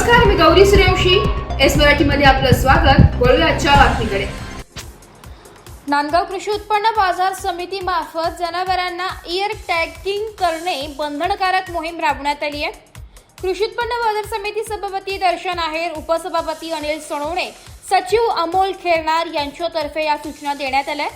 नमस्कार, मी गौरी सूर्यवंशी. एस मराठीमध्ये आपलं स्वागत. वळूया आजच्या बातमीकडे. नांदगाव कृषी उत्पन्न बाजार समिती मार्फत जनावरांना इयर टॅगिंग करणे बंधनकारक मोहीम राबवण्यात आली आहे. कृषी उत्पन्न बाजार समिती सभापती दर्शन आहेर, उपसभापती अनिल सोनवणे, सचिव अमोल खेरनार यांच्यातर्फे या सूचना देण्यात आल्या.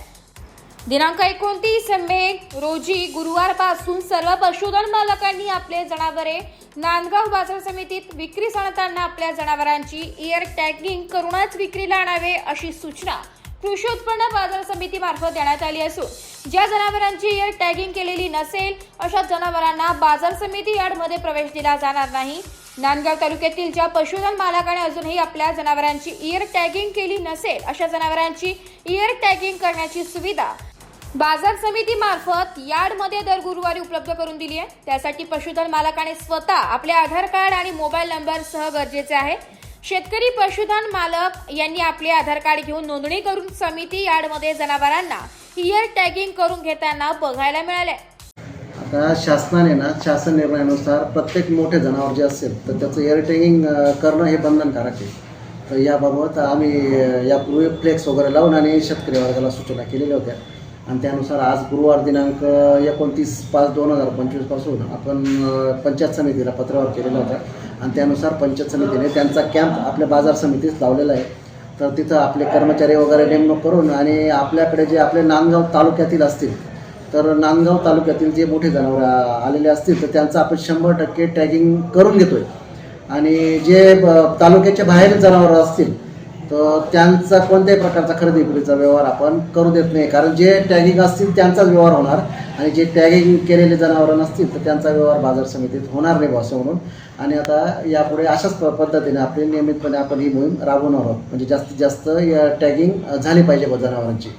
दिनांक 29 मे रोजी गुरुवारपासून सर्व पशुधन मालकांनी आपले जनावरे नांदगाव बाजार समितीत विक्रीस आणताना आपल्या जनावरांची इयर टॅगिंग करूनच विक्रीला आणावे अशी सूचना कृषी उत्पन्न बाजार समिती मार्फत देण्यात आली असून ज्या जनावरांची इयर टॅगिंग केलेली नसेल अशा जनावरांना बाजार समिती यार्डमध्ये प्रवेश दिला जाणार नाही. नांदगाव तालुक्यातील ज्या पशुधन मालकाने अजूनही आपल्या जनावरांची इयर टॅगिंग केली नसेल अशा जनावरांची इयर टॅगिंग करण्याची सुविधा बाजार समिती मार्फत यार्डमध्ये दर गुरुवारी उपलब्ध करून दिली आहे. त्यासाठी पशुधन मालकाने स्वतः आपले आधार कार्ड आणि मोबाईल नंबर सह गरजेचे आहे. शेतकरी पशुधन मालक यांनी आपले आधार कार्ड घेऊन नोंदणी करून समिती यार्डमध्ये जनावरांना इयर टॅगिंग करून घेताना बघायला मिळाले. आता शासनाने शासन निर्णयानुसार प्रत्येक मोठे जनावर जे असेल तर त्याचं इयर टॅगिंग करणं हे बंधनकारक आहे. तर याबाबत आम्ही यापूर्वी फ्लेक्स वगैरे लावून आणि शेतकरी वर्गाला सूचना केलेल्या होत्या आणि त्यानुसार आज गुरुवार दिनांक 29/5/2025 पासून आपण पंचायत समितीला पत्रावर केलेला होता आणि त्यानुसार पंचायत समितीने त्यांचा कॅम्प आपल्या बाजार समितीत लावलेला आहे. तर तिथं आपले कर्मचारी वगैरे नेमणूक करून आणि आपल्याकडे जे आपले नांदगाव तालुक्यातील असतील तर नांदगाव तालुक्यातील जे मोठे जनावर आलेले असतील तर त्यांचं आपण 100% टॅगिंग करून घेतो आहे आणि जे तालुक्याच्या बाहेर जनावरं असतील तर त्यांचा कोणत्याही प्रकारचा खरेदी विक्रीचा व्यवहार आपण करू देत नाही. कारण जे टॅगिंग असतील त्यांचाच व्यवहार होणार आणि जे टॅगिंग केलेले जनावरं नसतील तर त्यांचा व्यवहार बाजार समितीत होणार नाही असं म्हणून. आणि आता यापुढे अशाच पद्धतीने आपली नियमितपणे आपण ही मोहीम राबवणार आहोत. म्हणजे जास्तीत जास्त टॅगिंग झाली पाहिजे जनावरांची.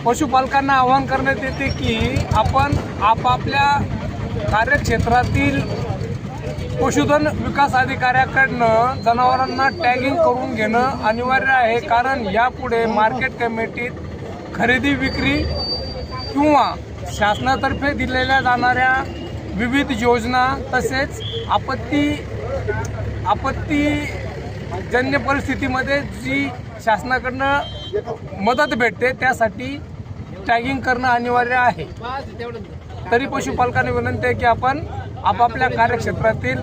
पशुपालकांना आवाहन करण्यात येते की आपण आपापल्या कार्यक्षेत्रातील पशुधन विकास अधिकाऱ्याकडनं जनावरांना टॅगिंग करून घेणं अनिवार्य आहे. कारण यापुढे मार्केट कमिटीत खरेदी विक्री किंवा शासनातर्फे दिलेल्या जाणाऱ्या विविध योजना तसेच आपत्तीजन्य परिस्थितीमध्ये जी शासनाकडनं मदत भेटते त्यासाठी टॅगिंग करणं अनिवार्य आहे. तरी पशुपालकांना विनंती आहे की आपण आपापल्या कार्यक्षेत्रातील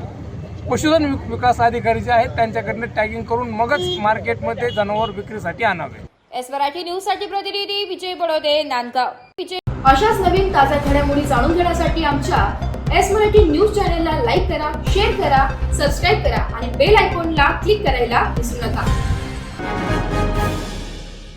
पशुधन विकास अधिकारी जे आहेत त्यांच्याकडनं टॅगिंग करून मगच मार्केटमध्ये जनावर विक्रीसाठी आणावे. एस मराठी न्यूज साठी प्रतिनिधी विजय बडोदे, नांदगाव. अशाच नवीन ताज्या घडामोडी जाणून घेण्यासाठी आमच्या एस मराठी न्यूज चॅनेलला लाईक करा, शेअर करा, सबस्क्राईब करा आणि बेल आयकॉनला क्लिक करायला विसरू नका.